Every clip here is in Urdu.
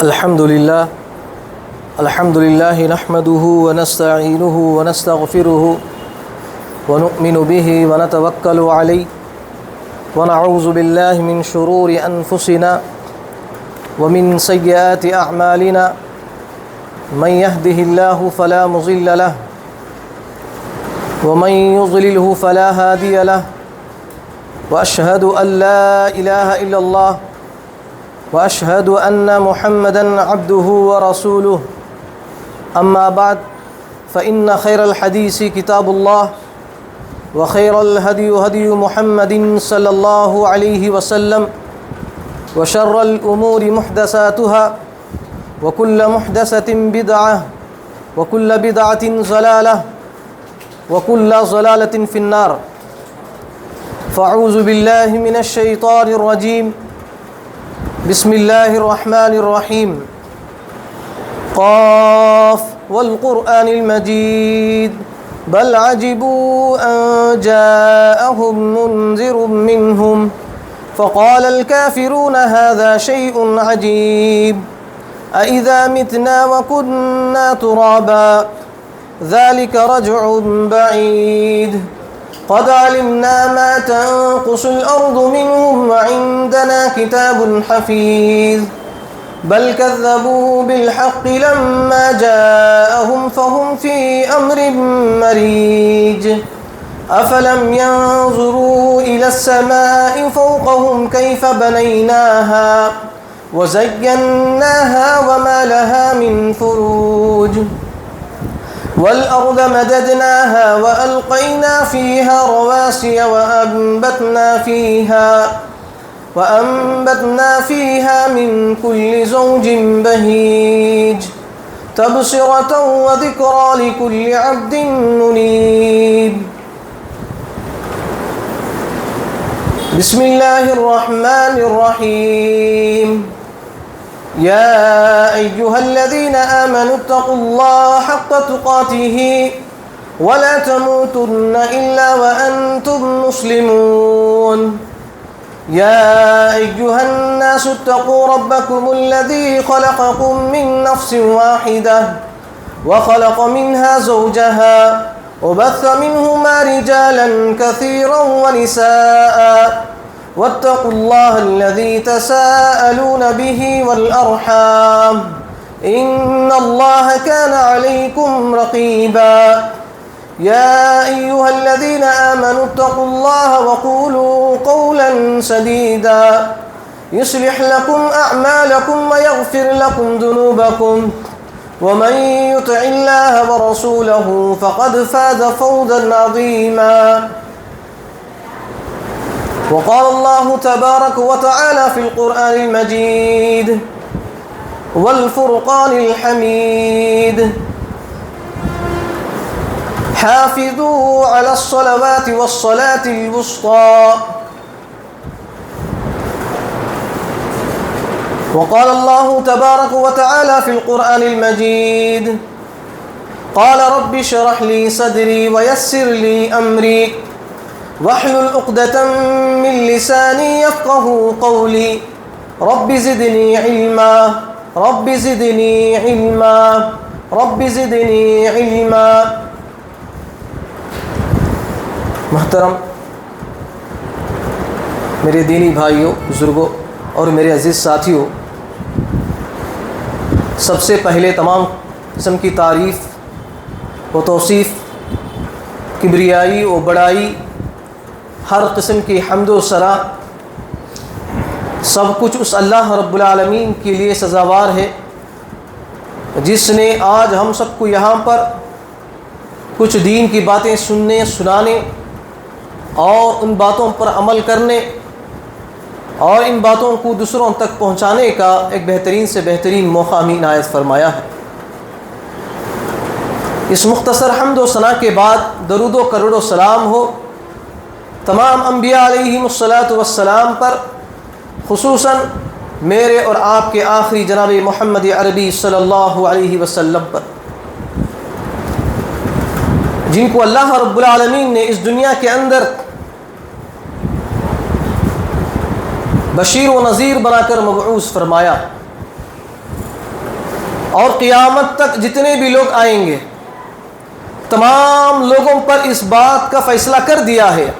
الحمد لله نحمده ونستعينه ونستغفره ونؤمن به ونتوكل عليه ونعوذ بالله من شرور أنفسنا ومن سيئات أعمالنا من يهده الله فلا مضل له ومن يضلله فلا هادي له وأشهد أن لا إله إلا الله وأشهد أن محمدًا عبده ورسوله أما بعد فإن خير الحديث كتاب الله وخير الهدي هدي محمد صلى الله عليه وسلم وشر الأمور محدثاتها وكل محدثة بدعة وكل بدعة ضلالة وكل ضلالة في النار فأعوذ بالله من الشيطان الرجيم بسم الله الرحمن الرحيم قاف والقرآن المجيد بل عجبوا أن جاءهم منذر منهم فقال الكافرون هذا شيء عجيب أإذا متنا وكنا ترابا ذلك رجع بعيد قد علمنا ما تنقص الأرض منهم وعندنا كتاب حفيظ بل كذبوا بالحق لما جاءهم فهم في أمر مريج أفلم ينظروا إلى السماء فوقهم كيف بنيناها وزيناها وما لها من فروج والأرض مددناها وألقينا فيها رواسي وأنبتنا فيها من كل زوج بهيج تبصرة وذكرى لكل عبد منيب بسم الله الرحمن الرحيم يا أيها الذين آمنوا اتقوا الله حق تقاته ولا تموتن إلا وأنتم مسلمون يا أيها الناس اتقوا ربكم الذي خلقكم من نفس واحدة وخلق منها زوجها وبث منهما رجالا كثيرا ونساء واتقوا الله الذي تساءلون به والأرحام إن الله كان عليكم رقيبا يا أيها الذين آمنوا اتقوا الله وقولوا قولا سديدا يصلح لكم أعمالكم ويغفر لكم ذنوبكم ومن يطع الله ورسوله فقد فاز فوزا عظيما وقال الله تبارك وتعالى في القرآن المجيد والفرقان الحميد حافظوا على الصلوات والصلاة الوسطى وقال الله تبارك وتعالى في القرآن المجيد قال رب اشرح لي صدري ويسر لي أمري واحلل عقدة من لساني يفقهوا قولي رب زدني علما رب زدني علما رب زدني علما محترم میرے دینی بھائیوں، بزرگوں اور میرے عزیز ساتھیوں، سب سے پہلے تمام قسم کی تعریف و توصیف، کبریائی و بڑائی، ہر قسم کی حمد و ثنا، سب کچھ اس اللہ رب العالمین کے لیے سزاوار ہے جس نے آج ہم سب کو یہاں پر کچھ دین کی باتیں سننے، سنانے اور ان باتوں پر عمل کرنے اور ان باتوں کو دوسروں تک پہنچانے کا ایک بہترین سے بہترین موقع ہمیں عنایت فرمایا ہے۔ اس مختصر حمد و ثنا کے بعد درود و کروڑ و سلام ہو تمام انبیاء علیہم الصلاۃ والسلام پر، خصوصاً میرے اور آپ کے آخری جناب محمد عربی صلی اللہ علیہ وسلم پر، جن کو اللہ رب العالمین نے اس دنیا کے اندر بشیر و نذیر بنا کر مبعوث فرمایا۔ اور قیامت تک جتنے بھی لوگ آئیں گے تمام لوگوں پر اس بات کا فیصلہ کر دیا ہے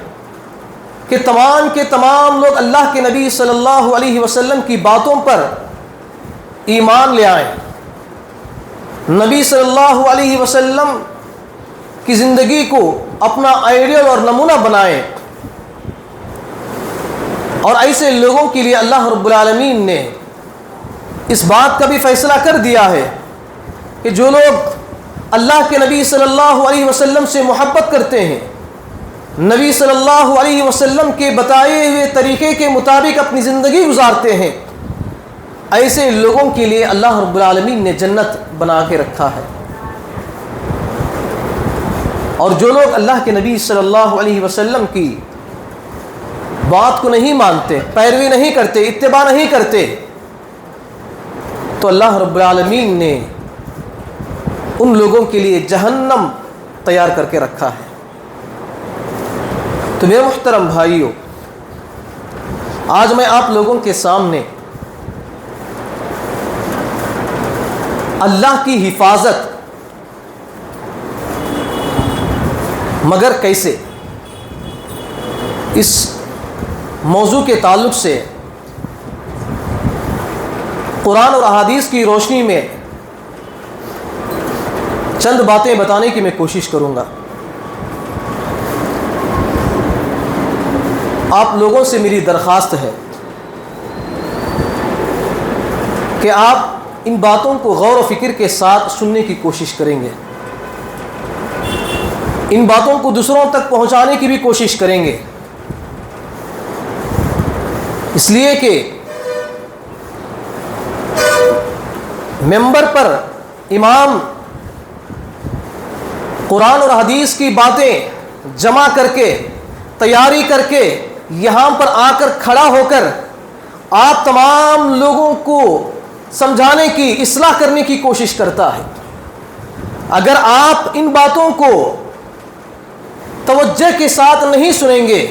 کہ تمام کے تمام لوگ اللہ کے نبی صلی اللہ علیہ وسلم کی باتوں پر ایمان لے آئیں، نبی صلی اللہ علیہ وسلم کی زندگی کو اپنا آئیڈیل اور نمونہ بنائیں۔ اور ایسے لوگوں کے لیے اللہ رب العالمین نے اس بات کا بھی فیصلہ کر دیا ہے کہ جو لوگ اللہ کے نبی صلی اللہ علیہ وسلم سے محبت کرتے ہیں، نبی صلی اللہ علیہ وسلم کے بتائے ہوئے طریقے کے مطابق اپنی زندگی گزارتے ہیں، ایسے لوگوں کے لیے اللہ رب العالمین نے جنت بنا کے رکھا ہے۔ اور جو لوگ اللہ کے نبی صلی اللہ علیہ وسلم کی بات کو نہیں مانتے، پیروی نہیں کرتے، اتباع نہیں کرتے، تو اللہ رب العالمین نے ان لوگوں کے لیے جہنم تیار کر کے رکھا ہے۔ تو میرے محترم بھائیوں، آج میں آپ لوگوں کے سامنے اللہ کی حفاظت مگر کیسے، اس موضوع کے تعلق سے قرآن اور احادیث کی روشنی میں چند باتیں بتانے کی میں کوشش کروں گا۔ آپ لوگوں سے میری درخواست ہے کہ آپ ان باتوں کو غور و فکر کے ساتھ سننے کی کوشش کریں گے، ان باتوں کو دوسروں تک پہنچانے کی بھی کوشش کریں گے، اس لیے کہ ممبر پر امام قرآن اور حدیث کی باتیں جمع کر کے تیاری کر کے یہاں پر آ کر کھڑا ہو کر آپ تمام لوگوں کو سمجھانے کی، اصلاح کرنے کی کوشش کرتا ہے۔ اگر آپ ان باتوں کو توجہ کے ساتھ نہیں سنیں گے،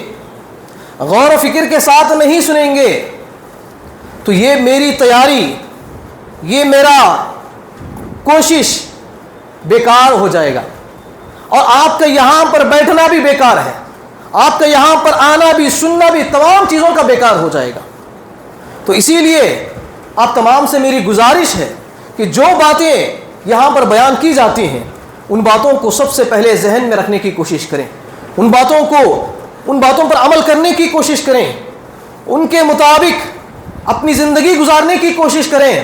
غور و فکر کے ساتھ نہیں سنیں گے، تو یہ میری تیاری، یہ میرا کوشش بیکار ہو جائے گا، اور آپ کا یہاں پر بیٹھنا بھی بیکار ہے، آپ کا یہاں پر آنا بھی، سننا بھی، تمام چیزوں کا بیکار ہو جائے گا۔ تو اسی لیے آپ تمام سے میری گزارش ہے کہ جو باتیں یہاں پر بیان کی جاتی ہیں ان باتوں کو سب سے پہلے ذہن میں رکھنے کی کوشش کریں، ان باتوں پر عمل کرنے کی کوشش کریں، ان کے مطابق اپنی زندگی گزارنے کی کوشش کریں،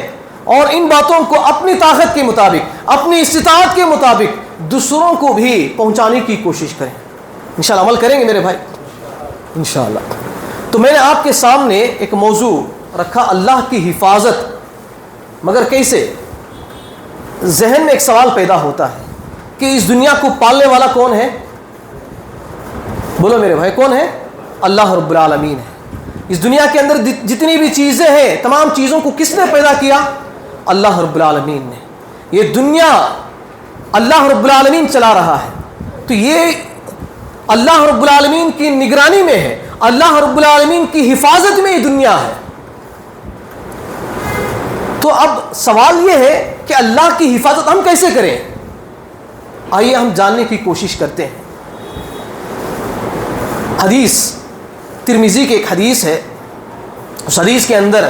اور ان باتوں کو اپنی طاقت کے مطابق، اپنی استطاعت کے مطابق دوسروں کو بھی پہنچانے کی کوشش کریں۔ انشاءاللہ عمل کریں گے میرے بھائی، انشاءاللہ۔ تو میں نے آپ کے سامنے ایک موضوع رکھا، اللہ کی حفاظت مگر کیسے۔ ذہن میں ایک سوال پیدا ہوتا ہے کہ اس دنیا کو پالنے والا کون ہے؟ بولو میرے بھائی، کون ہے؟ اللہ رب العالمین ہے۔ اس دنیا کے اندر جتنی بھی چیزیں ہیں، تمام چیزوں کو کس نے پیدا کیا؟ اللہ رب العالمین نے۔ یہ دنیا اللہ رب العالمین چلا رہا ہے، تو یہ اللہ رب العالمین کی نگرانی میں ہے، اللہ رب العالمین کی حفاظت میں یہ دنیا ہے۔ تو اب سوال یہ ہے کہ اللہ کی حفاظت ہم کیسے کریں؟ آئیے ہم جاننے کی کوشش کرتے ہیں۔ حدیث ترمذی کی ایک حدیث ہے، اس حدیث کے اندر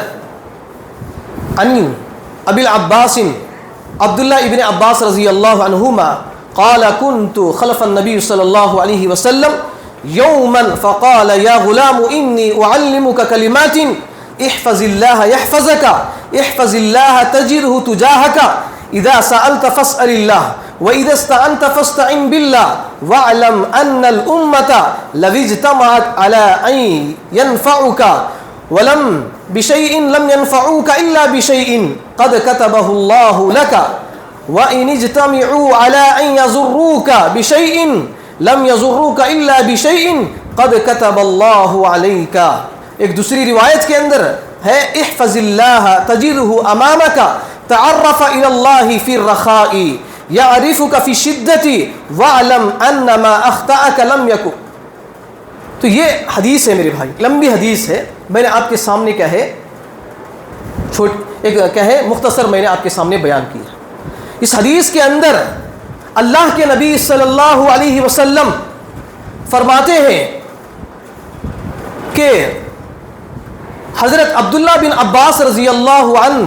ان ابی العباس عبداللہ ابن عباس رضی اللہ عنہما قال كنت خلف النبي صلی اللہ علیہ وسلم یوما فقال یا غلام انی اعلمك کلمات احفظ اللہ يحفظك احفظ اللہ تجده تجاهك اذا سألت فاسأل الله وإذا استعنت فاستعن بالله واعلم أن الأمة لو اجتمعت على أن ينفعوك ولم بشيء لم ينفعوك إلا بشيء قد كتبه الله لك وإن اجتمعوا على أن يضروك بشيء لم يضروك إلا بشيء قد كتب الله عليك۔ ایک دوسری روایت کے اندر ہے احفظ اللہ تجدہ امامک تعرف الى اللہ فی الرخاء یعرفک فی الشدۃ واعلم ان ما اخطأک لم یکن۔ تو یہ حدیث ہے میرے بھائی، لمبی حدیث ہے، میں نے آپ کے سامنے کیا ہے مختصر میں نے آپ کے سامنے بیان کیا۔ اس حدیث کے اندر اللہ کے نبی صلی اللہ علیہ وسلم فرماتے ہیں کہ حضرت عبداللہ بن عباس رضی اللہ عنہ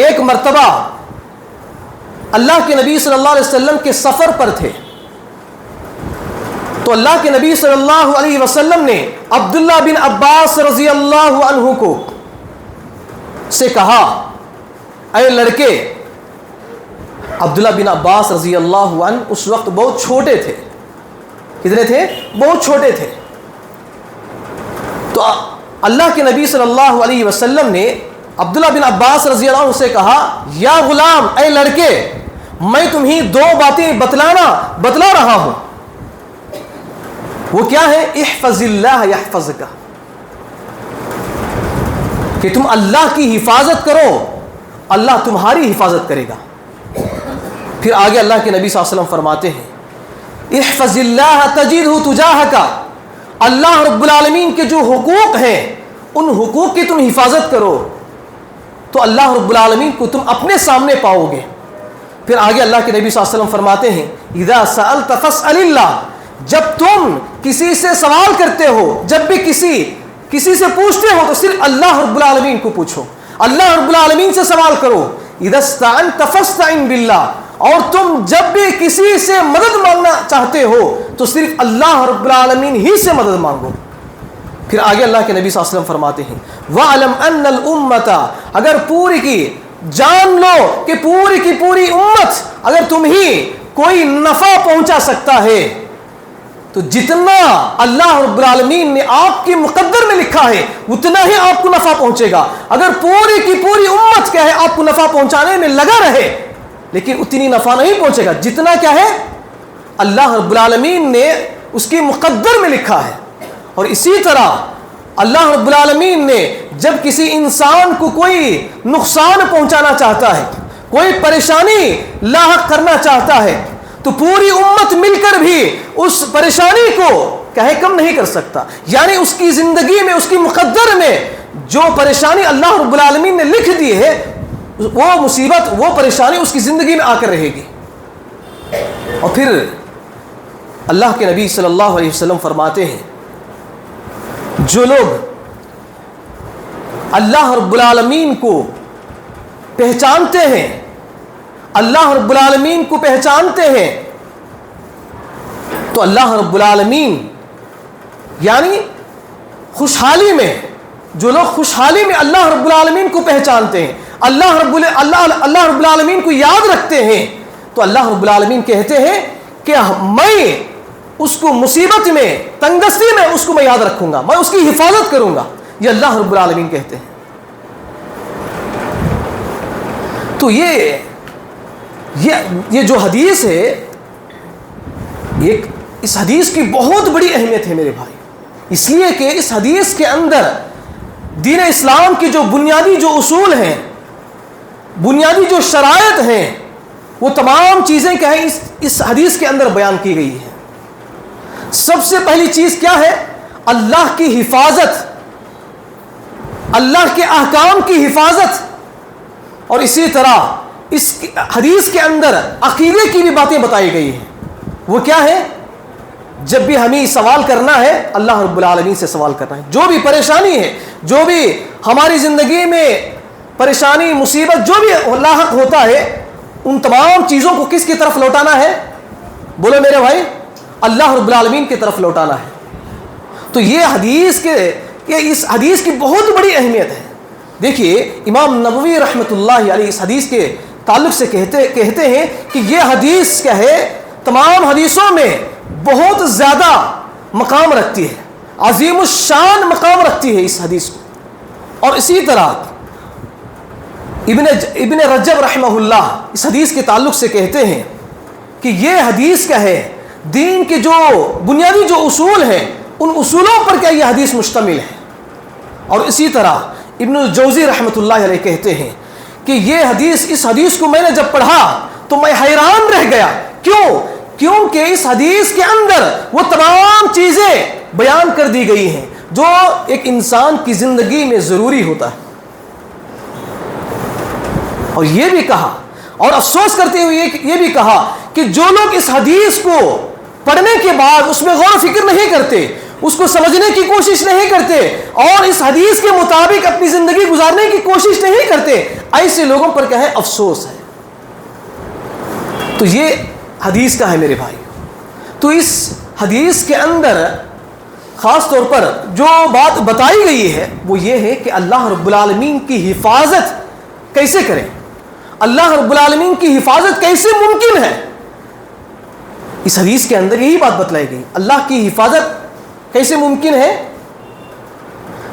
ایک مرتبہ اللہ کے نبی صلی اللہ علیہ وسلم کے سفر پر تھے، تو اللہ کے نبی صلی اللہ علیہ وسلم نے عبداللہ بن عباس رضی اللہ عنہ کو سے کہا، اے لڑکے، عبداللہ بن عباس رضی اللہ عنہ اس وقت بہت چھوٹے تھے. کتنے تھے؟ بہت چھوٹے تھے. تو اللہ کے نبی صلی اللہ علیہ وسلم نے عبداللہ بن عباس رضی اللہ عنہ سے کہا، یا غلام، اے لڑکے، میں تمہیں دو باتیں بتلا رہا ہوں. وہ کیا ہے؟ احفظ اللہ یحفظک، کہ تم اللہ کی حفاظت کرو، اللہ تمہاری حفاظت کرے گا. پھر آگے اللہ کے نبی صلی اللہ علیہ وسلم فرماتے ہیں، احفظ اللہ تجدہ تجاہک، اللہ رب العالمین کے جو حقوق ہیں ان حقوق کی تم حفاظت کرو تو اللہ رب العالمین کو تم اپنے سامنے پاؤ گے. پھر آگے اللہ کے نبی صلی اللہ علیہ وسلم فرماتے ہیں، اذا سألت فاسأل اللہ، جب تم کسی سے سوال کرتے ہو، جب بھی کسی سے پوچھتے ہو تو صرف اللہ رب العالمین کو پوچھو، اللہ رب العالمین سے سوال کرو. اذا استعنت فاستعن باللہ، اور تم جب بھی کسی سے مدد مانگنا چاہتے ہو تو صرف اللہ رب العالمین ہی سے مدد مانگو. پھر آگے اللہ کے نبی صلی اللہ علیہ وسلم فرماتے ہیں، وَعْلَمْ أَنَّ الْأُمَّةَ، اگر پوری کی جان لو کہ پوری کی پوری امت اگر تمہیں کوئی نفع پہنچا سکتا ہے تو جتنا اللہ رب العالمین نے آپ کے مقدر میں لکھا ہے اتنا ہی آپ کو نفع پہنچے گا. اگر پوری کی پوری امت کیا ہے آپ کو نفع پہنچانے میں لگا رہے لیکن اتنی نفع نہیں پہنچے گا جتنا کیا ہے اللہ رب العالمین نے اس کے مقدر میں لکھا ہے. اور اسی طرح اللہ رب العالمین نے جب کسی انسان کو کوئی نقصان پہنچانا چاہتا ہے، کوئی پریشانی لاحق کرنا چاہتا ہے تو پوری امت مل کر بھی اس پریشانی کو کہے کم نہیں کر سکتا. یعنی اس کی زندگی میں، اس کی مقدر میں جو پریشانی اللہ رب العالمین نے لکھ دی ہے وہ مصیبت، وہ پریشانی اس کی زندگی میں آ کر رہے گی. اور پھر اللہ کے نبی صلی اللہ علیہ وسلم فرماتے ہیں، جو لوگ اللہ رب العالمین کو پہچانتے ہیں، اللہ رب العالمین کو پہچانتے ہیں تو اللہ رب العالمین یعنی خوشحالی میں، جو لوگ خوشحالی میں اللہ رب العالمین کو پہچانتے ہیں، اللہ رب العالمین کو یاد رکھتے ہیں تو اللہ رب العالمین کہتے ہیں کہ میں اس کو مصیبت میں، تنگدستی میں اس کو میں یاد رکھوں گا، میں اس کی حفاظت کروں گا. یہ اللہ رب العالمین کہتے ہیں. تو یہ جو حدیث ہے، اس حدیث کی بہت بڑی اہمیت ہے میرے بھائی، اس لیے کہ اس حدیث کے اندر دین اسلام کی جو بنیادی جو اصول ہیں، بنیادی جو شرائط ہیں، وہ تمام چیزیں کیا ہیں اس حدیث کے اندر بیان کی گئی ہیں. سب سے پہلی چیز کیا ہے؟ اللہ کی حفاظت، اللہ کے احکام کی حفاظت. اور اسی طرح اس حدیث کے اندر عقیدے کی بھی باتیں بتائی گئی ہیں. وہ کیا ہے؟ جب بھی ہمیں سوال کرنا ہے اللہ رب العالمین سے سوال کرنا ہے. جو بھی پریشانی ہے، جو بھی ہماری زندگی میں پریشانی، مصیبت جو بھی لاحق ہوتا ہے، ان تمام چیزوں کو کس کی طرف لوٹانا ہے؟ بولو میرے بھائی، اللہ رب العالمین کی طرف لوٹانا ہے. تو یہ اس حدیث کی بہت بڑی اہمیت ہے. دیکھیے امام نووی رحمۃ اللہ علیہ اس حدیث کے تعلق سے کہتے ہیں کہ یہ حدیث کیا ہے، تمام حدیثوں میں بہت زیادہ مقام رکھتی ہے، عظیم الشان مقام رکھتی ہے اس حدیث کو. اور اسی طرح ابن رجب رحمہ اللہ اس حدیث کے تعلق سے کہتے ہیں کہ یہ حدیث کیا ہے، دین کے جو بنیادی جو اصول ہیں ان اصولوں پر کیا یہ حدیث مشتمل ہے. اور اسی طرح ابن الجوزی رحمۃ اللہ علیہ کہتے ہیں کہ اس حدیث کو میں نے جب پڑھا تو میں حیران رہ گیا. کیونکہ اس حدیث کے اندر وہ تمام چیزیں بیان کر دی گئی ہیں جو ایک انسان کی زندگی میں ضروری ہوتا ہے. اور یہ بھی کہا اور افسوس کرتے ہوئے یہ بھی کہا کہ جو لوگ اس حدیث کو پڑھنے کے بعد اس میں غور و فکر نہیں کرتے، اس کو سمجھنے کی کوشش نہیں کرتے اور اس حدیث کے مطابق اپنی زندگی گزارنے کی کوشش نہیں کرتے، ایسے لوگوں پر کیا ہے؟ افسوس ہے۔ تو یہ حدیث کا ہے میرے بھائی۔ تو اس حدیث کے اندر خاص طور پر جو بات بتائی گئی ہے وہ یہ ہے کہ اللہ رب العالمین کی حفاظت کیسے کریں، اللہ رب العالمین کی حفاظت کیسے ممکن ہے۔ اس حدیث کے اندر یہی بات بتلائی گئی، اللہ کی حفاظت کیسے ممکن ہے؟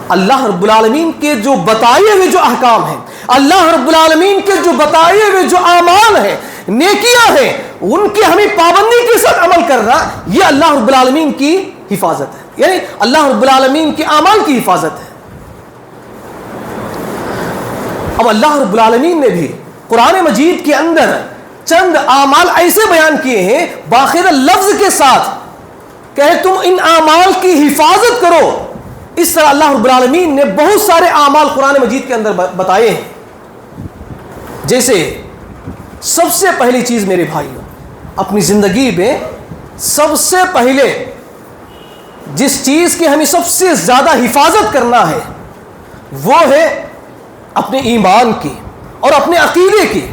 اللہ رب العالمین کے جو بتائے ہوئے جو احکام ہیں، اللہ رب العالمین کے جو بتائے ہوئے جو اعمال ہیں، نیکیاں ہیں، ان کی ہمیں پابندی کے ساتھ عمل کرنا، یہ اللہ رب العالمین کی حفاظت ہے، یعنی اللہ رب العالمین کے اعمال کی حفاظت ہے۔ اب اللہ رب العالمین نے بھی قرآن مجید کے اندر چند اعمال ایسے بیان کیے ہیں باقاعدہ لفظ کے ساتھ کہ تم ان اعمال کی حفاظت کرو۔ اس طرح اللہ رب العالمین نے بہت سارے اعمال قرآن مجید کے اندر بتائے ہیں۔ جیسے سب سے پہلی چیز میرے بھائیوں، اپنی زندگی میں سب سے پہلے جس چیز کی ہمیں سب سے زیادہ حفاظت کرنا ہے وہ ہے اپنے ایمان کی اور اپنے عقیدے کی۔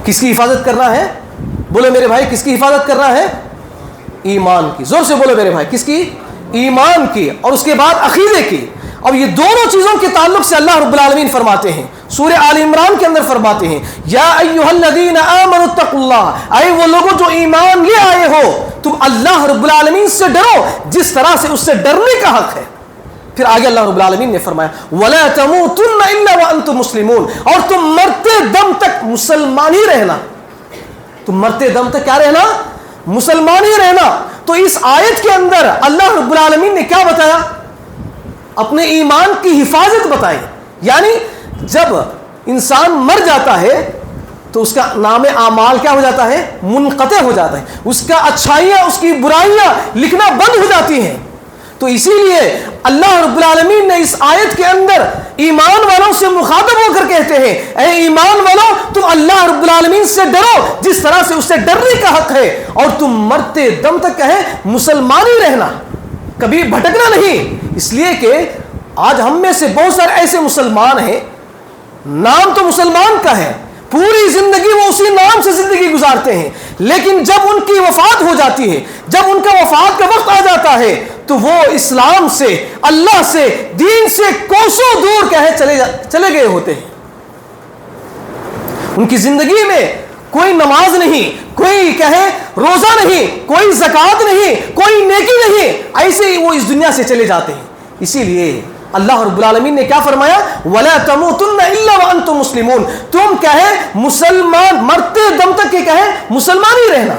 کس کی حفاظت کرنا ہے؟ بولے میرے بھائی، کس کی حفاظت کرنا ہے؟ ایمان کی۔ زور سے بولو میرے بھائی، کس کی؟ ایمان کی، اور اس کے بعد عقیدے کی۔ اب یہ دونوں چیزوں کے تعلق سے اللہ رب العالمین فرماتے ہیں، سورہ آل عمران کے اندر فرماتے ہیں، یا ایھا الذین آمنوا اتقوا اللہ، اے وہ لوگوں جو ایمان لے آئے ہو، تم اللہ رب العالمین سے ڈرو جس طرح سے اس سے ڈرنے کا حق ہے۔ پھر آگے اللہ رب العالمین نے فرمایا وَلَا تَمُوتُنَّ إِلَّا وَأَنْتُمْ مُسْلِمُونَ، اور تم مرتے دم تک مسلمان ہی رہنا۔ تم مرتے دم تک کیا رہنا؟ مسلمان ہی رہنا۔ تو اس آیت کے اندر اللہ رب العالمین نے کیا بتایا؟ اپنے ایمان کی حفاظت بتائی، یعنی جب انسان مر جاتا ہے تو اس کا نام اعمال کیا ہو جاتا ہے؟ منقطع ہو جاتا ہے، اس کا اچھائیاں اس کی برائیاں لکھنا بند ہو جاتی ہیں۔ تو اسی لیے اللہ رب العالمین نے اس آیت کے اندر ایمان والوں سے مخاطب ہو کر کہتے ہیں، اے ایمان والوں تم اللہ رب العالمین سے ڈرو جس طرح سے اس سے ڈرنے کا حق ہے، اور تم مرتے دم تک کہیں مسلمان ہی رہنا، کبھی بھٹکنا نہیں۔ اس لیے کہ آج ہم میں سے بہت سارے ایسے مسلمان ہیں، نام تو مسلمان کا ہے، پوری زندگی وہ اسی نام سے زندگی گزارتے ہیں، لیکن جب ان کی وفات ہو جاتی ہے، جب ان کا وفات کا وقت آ جاتا ہے تو وہ اسلام سے، اللہ سے، دین سے کوسوں دور کہے چلے گئے ہوتے ہیں۔ ان کی زندگی میں کوئی نماز نہیں، کوئی کہے روزہ نہیں، کوئی زکوٰۃ نہیں، کوئی نیکی نہیں، ایسے ہی وہ اس دنیا سے چلے جاتے ہیں۔ اسی لیے اللہ رب العالمین نے کیا فرمایا؟ وَلَا تَمُوتُنَّ إِلَّا وَأَنْتُمْ مُسْلِمُونَ، تم کہے مسلمان مرتے دم تک کہ کہے مسلمان ہی رہنا۔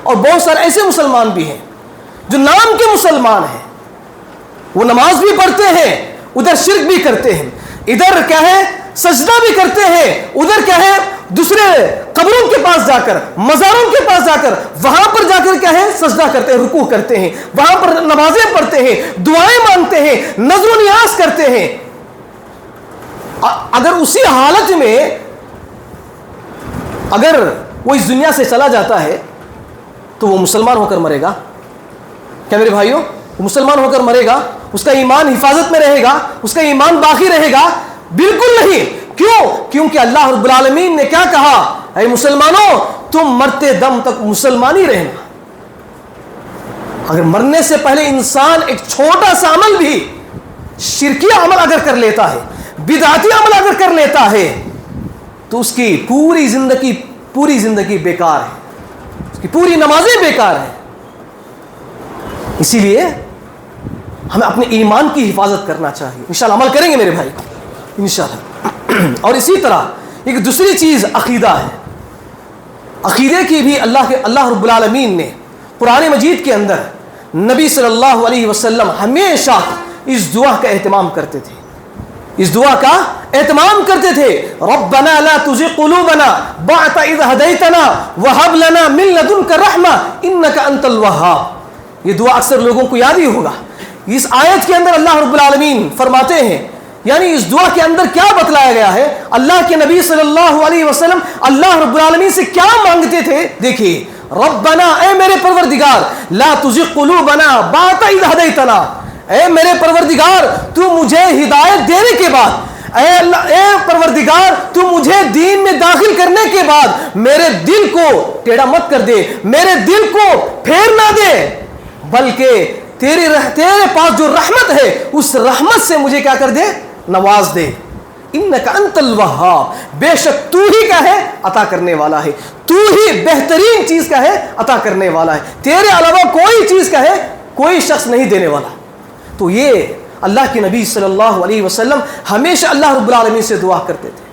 اور بہت سارے ایسے مسلمان بھی ہیں جو نام کے مسلمان ہیں، وہ نماز بھی پڑھتے ہیں، ادھر شرک بھی کرتے ہیں، ادھر کہے سجدہ بھی کرتے ہیں، ادھر کہے دوسرے قبروں کے پاس جا کر، مزاروں کے پاس جا کر، وہاں پر جا کر کہے سجدہ کرتے ہیں، رکوع کرتے ہیں، وہاں پر نمازیں پڑھتے ہیں، دعائیں مانگتے ہیں، نذر و نیاز کرتے ہیں۔ اگر اسی حالت میں اگر وہ اس دنیا سے چلا جاتا ہے تو وہ مسلمان ہو کر مرے گا کیا میرے بھائیوں؟ وہ مسلمان ہو کر مرے گا؟ اس کا ایمان حفاظت میں رہے گا؟ اس کا ایمان باقی رہے گا؟ بالکل نہیں۔ کیوں؟ کیونکہ اللہ رب العالمین نے کیا کہا؟ اے مسلمانوں تم مرتے دم تک مسلمان ہی رہنا۔ اگر مرنے سے پہلے انسان ایک چھوٹا سا عمل بھی، شرکی عمل اگر کر لیتا ہے، بدعتی عمل اگر کر لیتا ہے تو اس کی پوری زندگی بیکار ہے، اس کی پوری نمازیں بیکار ہیں۔ اسی لیے ہمیں اپنے ایمان کی حفاظت کرنا چاہیے۔ انشاءاللہ عمل کریں گے میرے بھائی انشاءاللہ۔ اور اسی طرح ایک دوسری چیز عقیدہ ہے۔ عقیدے کی بھی اللہ رب العالمین نے قرآن مجید کے اندر نبی صلی اللہ علیہ وسلم ہمیشہ اس دعا کا اہتمام کرتے تھے، اس دعا کا اہتمام کرتے تھے، ربنا لا تزغ قلوبنا بعد اذ ہدیتنا وہب لنا من لدنک رحمہ انک انت الوہاب۔ یہ دعا اکثر لوگوں کو یاد ہی ہوگا۔ اس آیت کے اندر اللہ رب العالمین فرماتے ہیں یعنی اس دعا کے اندر کیا بتلایا گیا ہے؟ اللہ کے نبی صلی اللہ علیہ وسلم اللہ رب العالمین سے کیا مانگتے تھے؟ دیکھیے، ربنا، اے میرے پروردگار، لا تزغ قلوبنا بعد اذ ہدیتنا، اے میرے پروردگار تو مجھے ہدایت دینے کے بعد، اے اللہ، اے پروردگار تو مجھے دین میں داخل کرنے کے بعد میرے دل کو ٹیڑھا مت کر دے، میرے دل کو پھیر نہ دے، بلکہ تیرے پاس جو رحمت ہے اس رحمت سے مجھے کیا کر دے؟ نواز دے۔ انک انت الوہاب، بے شک تو ہی کا ہے عطا کرنے والا ہے، تو ہی بہترین چیز کا ہے عطا کرنے والا ہے، تیرے علاوہ کوئی چیز کا ہے کوئی شخص نہیں دینے والا۔ تو یہ اللہ کے نبی صلی اللہ علیہ وسلم ہمیشہ اللہ رب العالمین سے دعا کرتے تھے۔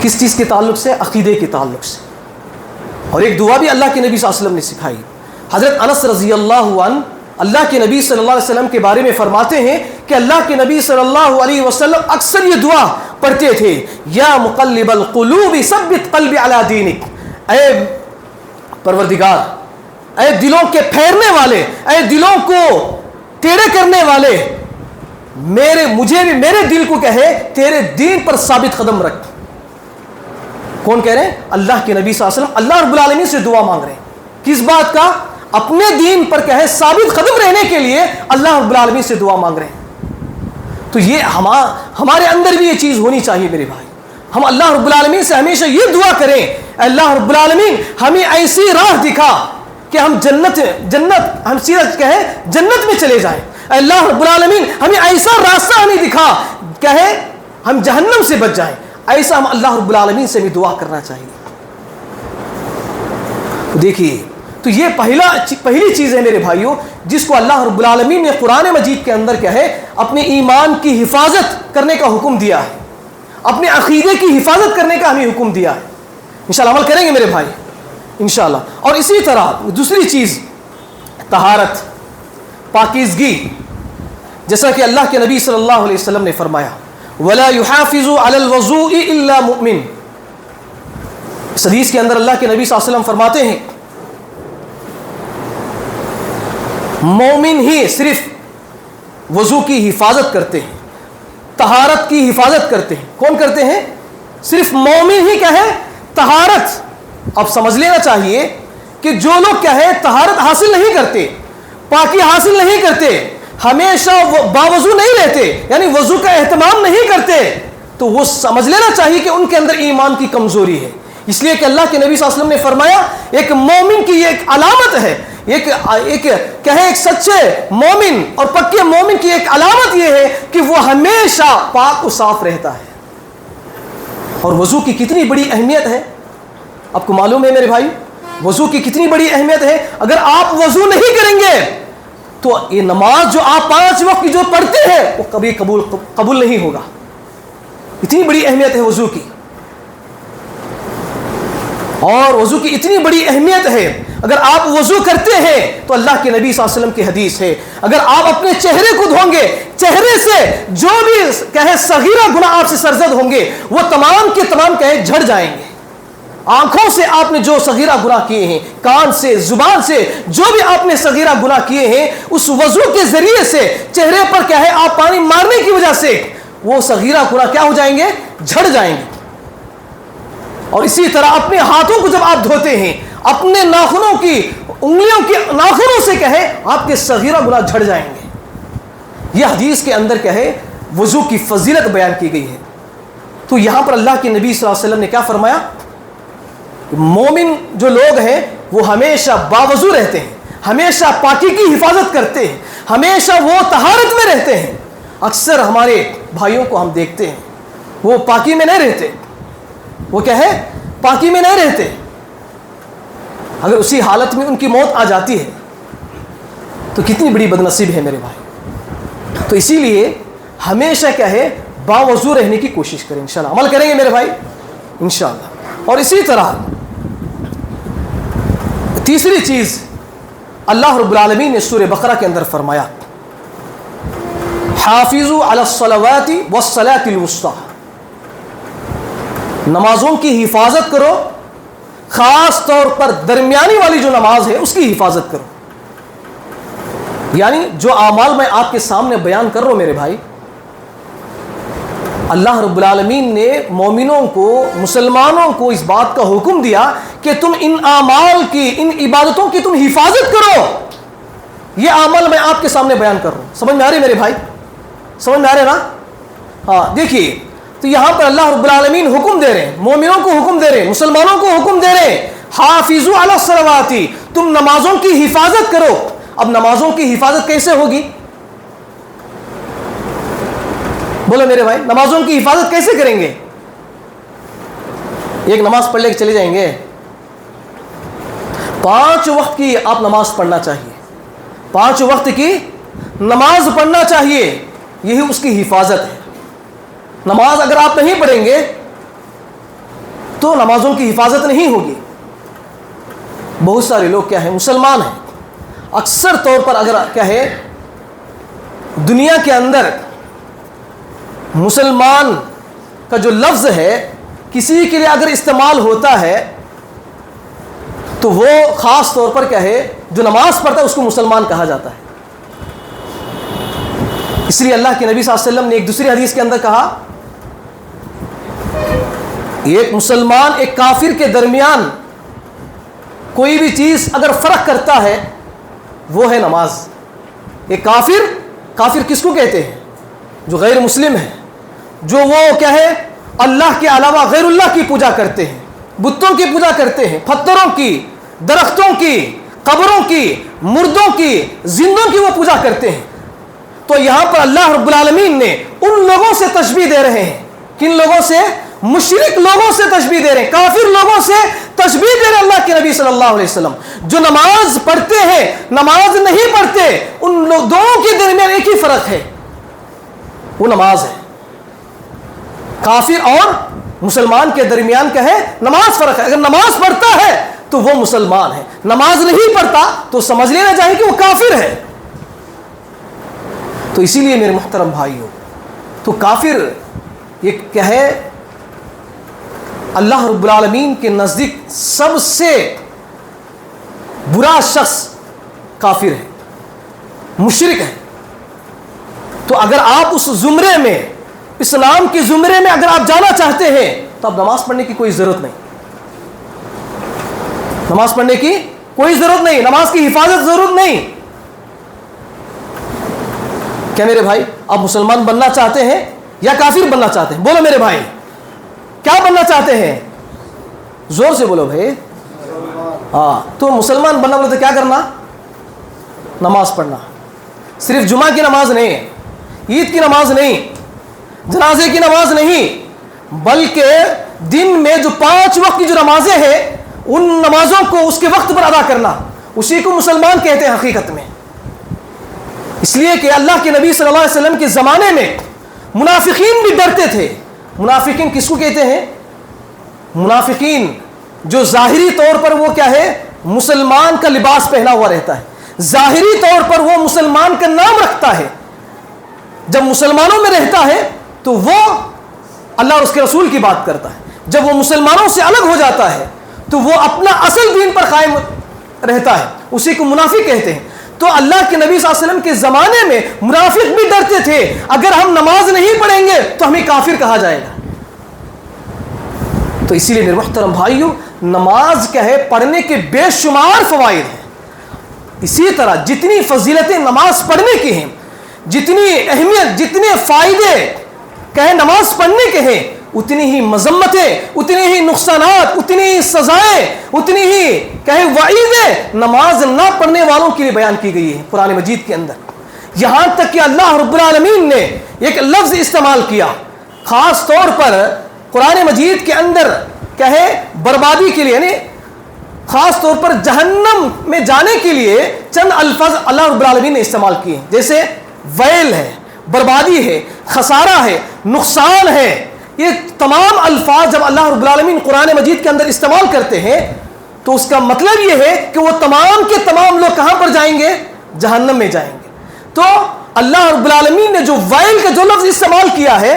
کس چیز کے تعلق سے؟ عقیدے کے تعلق سے۔ اور ایک دعا بھی اللہ کے نبی صلی اللہ علیہ وسلم نے سکھائی۔ حضرت انس رضی اللہ عنہ اللہ کے نبی صلی اللہ علیہ وسلم کے بارے میں فرماتے ہیں کہ اللہ کے نبی صلی اللہ علیہ وسلم اکثر یہ دعا پڑھتے تھے، یا مقلب القلوب ثبت قلبی علی دینک، اے پروردگار، اے دلوں کے پھیرنے والے، اے دلوں کو ٹیڑھے کرنے والے، مجھے بھی میرے دل کو کہے تیرے دین پر ثابت قدم رکھ۔ کون کہہ رہے ہیں؟ اللہ کے نبی صلی اللہ علیہ وسلم اللہ رب العالمین سے دعا مانگ رہے ہیں۔ کس بات کا؟ اپنے دین پر کہے ثابت قدم رہنے کے لیے اللہ رب العالمین سے دعا مانگ رہے ہیں۔ تو یہ ہمارے اندر بھی یہ چیز ہونی چاہیے میرے بھائی، ہم اللہ رب العالمین سے ہمیشہ یہ دعا کریں، اللہ رب العالمین ہمیں ایسی راہ دکھا کہ ہم جنت ہم سیدھا کہے جنت میں چلے جائیں، اللہ رب العالمین ہمیں ایسا راستہ ہمیں دکھا کہے ہم جہنم سے بچ جائیں، ایسا ہم اللہ رب العالمین سے بھی دعا کرنا چاہیے۔ دیکھیے، تو یہ پہلی چیز ہے میرے بھائیوں جس کو اللہ رب العالمین نے قرآن مجید کے اندر کیا ہے اپنے ایمان کی حفاظت کرنے کا حکم دیا ہے، اپنے عقیدے کی حفاظت کرنے کا ہمیں حکم دیا ہے۔ انشاءاللہ عمل کریں گے میرے بھائی انشاءاللہ۔ اور اسی طرح دوسری چیز طہارت، پاکیزگی، جیسا کہ اللہ کے نبی صلی اللہ علیہ وسلم نے فرمایا وَلَا يُحَافِظُ عَلَى الْوَضُوءِ إِلَّا مُؤْمِنٌ۔ اس حدیث کے اندر اللہ کے نبی صلی اللہ علیہ وسلم فرماتے ہیں مومن ہی صرف وضو کی حفاظت کرتے ہیں، طہارت کی حفاظت کرتے ہیں۔ کون کرتے ہیں؟ صرف مومن ہی کیا ہے طہارت۔ اب سمجھ لینا چاہیے کہ جو لوگ کیا ہے طہارت حاصل نہیں کرتے، پاکی حاصل نہیں کرتے، ہمیشہ باوضو نہیں رہتے، یعنی وضو کا اہتمام نہیں کرتے، تو وہ سمجھ لینا چاہیے کہ ان کے اندر ایمان کی کمزوری ہے۔ اس لیے کہ اللہ کے نبی صلی اللہ علیہ وسلم نے فرمایا ایک مومن کی یہ ایک علامت ہے، ایک سچے مومن اور پکے مومن کی ایک علامت یہ ہے کہ وہ ہمیشہ پاک و صاف رہتا ہے۔ اور وضو کی کتنی بڑی اہمیت ہے آپ کو معلوم ہے میرے بھائی، وضو کی کتنی بڑی اہمیت ہے۔ اگر آپ وضو نہیں کریں گے تو یہ نماز جو آپ 5 وقت کی جو پڑھتے ہیں وہ کبھی قبول نہیں ہوگا۔ اتنی بڑی اہمیت ہے وضو کی، اور وضو کی اتنی بڑی اہمیت ہے اگر آپ وضو کرتے ہیں تو اللہ کے نبی صلی اللہ علیہ وسلم کی حدیث ہے اگر آپ اپنے چہرے کو دھویں گے، چہرے سے جو بھی کہے صغیرہ گناہ آپ سے سرزد ہوں گے وہ تمام کے تمام کہے جھڑ جائیں گے۔ آنکھوں سے آپ نے جو صغیرہ گناہ کیے ہیں، کان سے، زبان سے جو بھی آپ نے صغیرہ گناہ کیے ہیں، اس وضو کے ذریعے سے چہرے پر کیا ہے آپ پانی مارنے کی وجہ سے وہ صغیرہ گناہ کیا ہو جائیں گے؟ جھڑ جائیں گے۔ اور اسی طرح اپنے ہاتھوں کو جب آپ دھوتے ہیں، اپنے ناخنوں کی انگلیوں کے ناخنوں سے کہے آپ کے صغیرہ گناہ جھڑ جائیں گے۔ یہ حدیث کے اندر کیا ہے وضو کی فضیلت بیان کی گئی ہے۔ تو یہاں پر اللہ کے نبی صلی اللہ علیہ وسلم نے کیا فرمایا؟ مومن جو لوگ ہیں وہ ہمیشہ باوضو رہتے ہیں، ہمیشہ پاکی کی حفاظت کرتے ہیں، ہمیشہ وہ طہارت میں رہتے ہیں۔ اکثر ہمارے بھائیوں کو ہم دیکھتے ہیں وہ پاکی میں نہیں رہتے، وہ کیا ہے پاکی میں نہیں رہتے۔ اگر اسی حالت میں ان کی موت آ جاتی ہے تو کتنی بڑی بدنصیب ہے میرے بھائی۔ تو اسی لیے ہمیشہ کیا ہے باوضو رہنے کی کوشش کریں، انشاءاللہ عمل کریں گے میرے بھائی انشاءاللہ۔ اور اسی طرح تیسری چیز اللہ رب العالمین نے سورہ بقرہ کے اندر فرمایا حافظوا علی الصلوات والصلاة الوسطی، نمازوں کی حفاظت کرو، خاص طور پر درمیانی والی جو نماز ہے اس کی حفاظت کرو۔ یعنی جو اعمال میں آپ کے سامنے بیان کر رہا ہوں میرے بھائی، اللہ رب العالمین نے مومنوں کو، مسلمانوں کو اس بات کا حکم دیا کہ تم ان اعمال کی، ان عبادتوں کی تم حفاظت کرو. یہ اعمال میں آپ کے سامنے بیان کر رہا ہوں. سمجھ میں آ رہے میرے بھائی؟ سمجھ میں آ رہے نا؟ ہاں دیکھیے، تو یہاں پر اللہ رب العالمین حکم دے رہے ہیں، مومنوں کو حکم دے رہے ہیں، مسلمانوں کو حکم دے رہے ہیں، حافظوا علی الصلوات، تم نمازوں کی حفاظت کرو. اب نمازوں کی حفاظت کیسے ہوگی؟ بولو میرے بھائی، نمازوں کی حفاظت کیسے کریں گے؟ ایک نماز پڑھ لے کے چلے جائیں گے؟ 5 وقت کی آپ نماز پڑھنا چاہیے، 5 وقت کی نماز پڑھنا چاہیے، یہی اس کی حفاظت ہے. نماز اگر آپ نہیں پڑھیں گے تو نمازوں کی حفاظت نہیں ہوگی. بہت سارے لوگ کیا ہے، مسلمان ہیں، اکثر طور پر اگر کیا ہے دنیا کے اندر مسلمان کا جو لفظ ہے کسی کے لیے اگر استعمال ہوتا ہے تو وہ خاص طور پر کیا ہے جو نماز پڑھتا ہے اس کو مسلمان کہا جاتا ہے. اس لیے اللہ کے نبی صلی اللہ علیہ وسلم نے ایک دوسری حدیث کے اندر کہا، ایک مسلمان ایک کافر کے درمیان کوئی بھی چیز اگر فرق کرتا ہے وہ ہے نماز. ایک کافر کس کو کہتے ہیں؟ جو غیر مسلم ہے، جو وہ کیا ہے اللہ کے علاوہ غیر اللہ کی پوجا کرتے ہیں، بتوں کی پوجا کرتے ہیں، پتھروں کی، درختوں کی، قبروں کی، مردوں کی، زندوں کی وہ پوجا کرتے ہیں. تو یہاں پر اللہ رب العالمین نے ان لوگوں سے تشبیہ دے رہے ہیں. کن لوگوں سے؟ مشرک لوگوں سے تشبیہ دے رہے ہیں، کافر لوگوں سے تشبیہ دے رہے ہیں اللہ کے نبی صلی اللہ علیہ وسلم. جو نماز پڑھتے ہیں، نماز نہیں پڑھتے، ان دونوں کے درمیان ایک ہی فرق ہے، وہ نماز ہے. کافر اور مسلمان کے درمیان کیا ہے؟ نماز فرق ہے. اگر نماز پڑھتا ہے تو وہ مسلمان ہے، نماز نہیں پڑھتا تو سمجھ لینا چاہیے کہ وہ کافر ہے. تو اسی لیے میرے محترم بھائیوں، تو کافر یہ کیا ہے اللہ رب العالمین کے نزدیک سب سے برا شخص کافر ہے، مشرک ہے. تو اگر آپ اس زمرے میں، اسلام کے زمرے میں اگر آپ جانا چاہتے ہیں تو اب نماز پڑھنے کی کوئی ضرورت نہیں، نماز پڑھنے کی کوئی ضرورت نہیں، نماز کی حفاظت ضرورت نہیں. کیا میرے بھائی آپ مسلمان بننا چاہتے ہیں یا کافر بننا چاہتے ہیں؟ بولو میرے بھائی، کیا بننا چاہتے ہیں؟ زور سے بولو بھائی. ہاں، تو مسلمان بننا بولے تو کیا کرنا؟ نماز پڑھنا. صرف جمعہ کی نماز نہیں، عید کی نماز نہیں، جنازے کی نماز نہیں، بلکہ دن میں جو 5 وقت کی جو نمازیں ہیں ان نمازوں کو اس کے وقت پر ادا کرنا، اسی کو مسلمان کہتے ہیں حقیقت میں. اس لیے کہ اللہ کے نبی صلی اللہ علیہ وسلم کے زمانے میں منافقین بھی ڈرتے تھے. منافقین کس کو کہتے ہیں؟ منافقین جو ظاہری طور پر وہ کیا ہے مسلمان کا لباس پہنا ہوا رہتا ہے، ظاہری طور پر وہ مسلمان کا نام رکھتا ہے، جب مسلمانوں میں رہتا ہے تو وہ اللہ اور اس کے رسول کی بات کرتا ہے، جب وہ مسلمانوں سے الگ ہو جاتا ہے تو وہ اپنا اصل دین پر قائم رہتا ہے، اسی کو منافق کہتے ہیں. تو اللہ کے نبی صلی اللہ علیہ وسلم کے زمانے میں منافق بھی ڈرتے تھے اگر ہم نماز نہیں پڑھیں گے تو ہمیں کافر کہا جائے گا. تو اسی لیے میرے محترم بھائیوں، نماز کیا ہے پڑھنے کے بے شمار فوائد ہیں. اسی طرح جتنی فضیلتیں نماز پڑھنے کی ہیں، جتنی اہمیت، جتنے فائدے کہیں نماز پڑھنے کے ہیں، اتنی ہی مذمتیں، اتنی ہی نقصانات، اتنی ہی سزائیں، اتنی ہی کہیں وعیدیں نماز نہ پڑھنے والوں کے لیے بیان کی گئی ہے قرآن مجید کے اندر. یہاں تک کہ اللہ رب العالمین نے ایک لفظ استعمال کیا خاص طور پر قرآن مجید کے اندر کیا ہے بربادی کے لیے، یعنی خاص طور پر جہنم میں جانے کے لیے چند الفاظ اللہ رب العالمین نے استعمال کیے ہیں، جیسے ویل ہے، بربادی ہے، خسارہ ہے، نقصان ہے. یہ تمام الفاظ جب اللہ رب العالمین قرآن مجید کے اندر استعمال کرتے ہیں تو اس کا مطلب یہ ہے کہ وہ تمام کے تمام لوگ کہاں پر جائیں گے؟ جہنم میں جائیں گے. تو اللہ رب العالمین نے جو ویل کا جو لفظ استعمال کیا ہے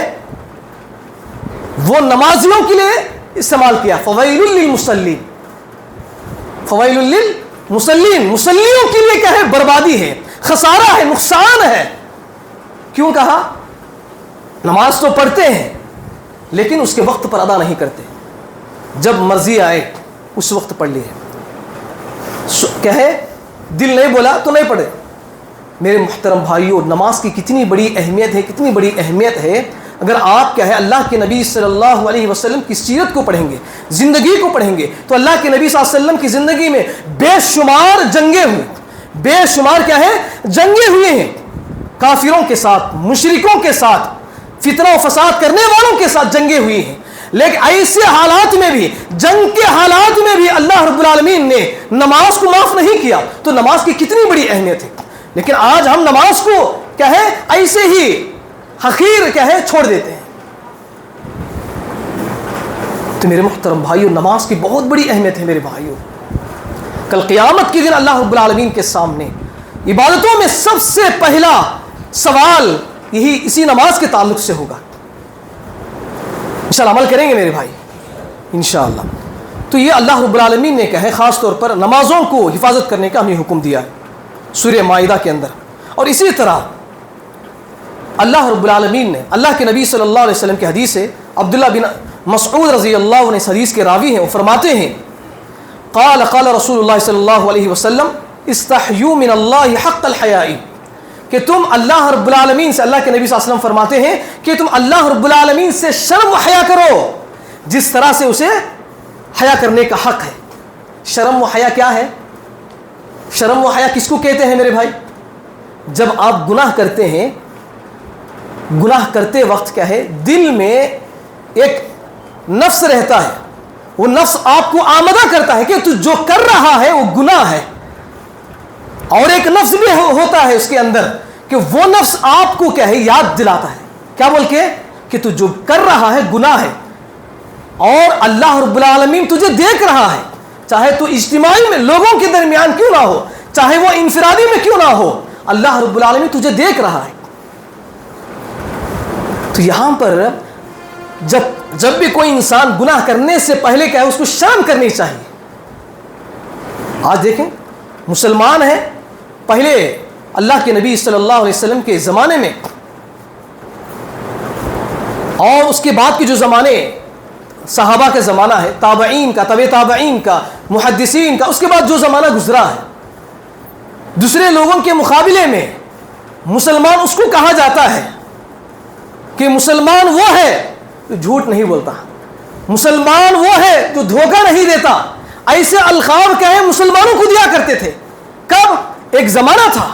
وہ نمازیوں کے لیے استعمال کیا، فویل للمصلین، فویل للمصلین، مصلیوں کے لیے کیا ہے بربادی ہے. خسارہ ہے، نقصان ہے۔ کیوں کہا؟ نماز تو پڑھتے ہیں لیکن اس کے وقت پر ادا نہیں کرتے، جب مرضی آئے اس وقت پڑھ لیے، کہے دل نہیں بولا تو نہیں پڑھے۔ میرے محترم بھائیوں، نماز کی کتنی بڑی اہمیت ہے، کتنی بڑی اہمیت ہے۔ اگر آپ کیا ہے اللہ کے نبی صلی اللہ علیہ وسلم کی سیرت کو پڑھیں گے، زندگی کو پڑھیں گے، تو اللہ کے نبی صلی اللہ علیہ وسلم کی زندگی میں بے شمار جنگیں ہوئی، بے شمار کیا ہے جنگیں ہوئے ہیں، کافروں کے ساتھ، مشرکوں کے ساتھ، فتنہ و فساد کرنے والوں کے ساتھ جنگیں ہوئی ہیں۔ لیکن ایسے حالات میں بھی، جنگ کے حالات میں بھی اللہ رب العالمین نے نماز کو معاف نہیں کیا۔ تو نماز کی کتنی بڑی اہمیت ہے۔ لیکن آج ہم نماز کو کیا ہے ایسے ہی حقیر کیا ہے چھوڑ دیتے ہیں۔ تو میرے محترم بھائیوں، نماز کی بہت بڑی اہمیت ہے میرے بھائیوں۔ کل قیامت کے دن اللہ رب العالمین کے سامنے عبادتوں میں سب سے پہلا سوال یہی اسی نماز کے تعلق سے ہوگا۔ انشاءاللہ عمل کریں گے میرے بھائی انشاءاللہ۔ تو یہ اللہ رب العالمین نے کہا ہے خاص طور پر نمازوں کو حفاظت کرنے کا ہمیں حکم دیا ہے سورہ مائدہ کے اندر۔ اور اسی طرح اللہ رب العالمین نے اللہ کے نبی صلی اللہ علیہ وسلم کی حدیث ہے، عبداللہ بن مسعود رضی اللہ عنہ اس حدیث کے راوی ہیں، وہ فرماتے ہیں قال قال رسول اللہ صلی اللہ علیہ وسلم استحیوا من اللہ حق الحیاء، کہ تم اللہ رب العالمین سے، اللہ کے نبی صلی اللہ علیہ وسلم فرماتے ہیں کہ تم اللہ رب العالمین سے شرم و حیا کرو جس طرح سے اسے حیا کرنے کا حق ہے۔ شرم و حیا کیا ہے؟ شرم و حیا کس کو کہتے ہیں میرے بھائی؟ جب آپ گناہ کرتے ہیں، گناہ کرتے وقت کیا ہے دل میں ایک نفس رہتا ہے، وہ نفس آپ کو آمادہ کرتا ہے کہ تو جو کر رہا ہے وہ گناہ ہے، اور ایک نفس بھی ہوتا ہے اس کے اندر کہ وہ نفس آپ کو کیا ہے یاد دلاتا ہے، کیا بول کے کہ تو جو کر رہا ہے گناہ ہے، اور اللہ رب العالمین تجھے دیکھ رہا ہے، چاہے تو اجتماعی میں لوگوں کے درمیان کیوں نہ ہو، چاہے وہ انفرادی میں کیوں نہ ہو، اللہ رب العالمین تجھے دیکھ رہا ہے۔ تو یہاں پر جب بھی کوئی انسان گناہ کرنے سے پہلے کیا ہے اس کو شرم کرنی چاہیے۔ آج دیکھیں مسلمان ہیں، پہلے اللہ کے نبی صلی اللہ علیہ وسلم کے زمانے میں اور اس کے بعد کے جو زمانے صحابہ کا زمانہ ہے، تابعین کا، طبع تابعین کا، محدثین کا، اس کے بعد جو زمانہ گزرا ہے، دوسرے لوگوں کے مقابلے میں مسلمان اس کو کہا جاتا ہے کہ مسلمان وہ ہے جو جھوٹ نہیں بولتا، مسلمان وہ ہے جو دھوکہ نہیں دیتا۔ ایسے القاب کیا ہے مسلمانوں کو دیا کرتے تھے۔ کب؟ ایک زمانہ تھا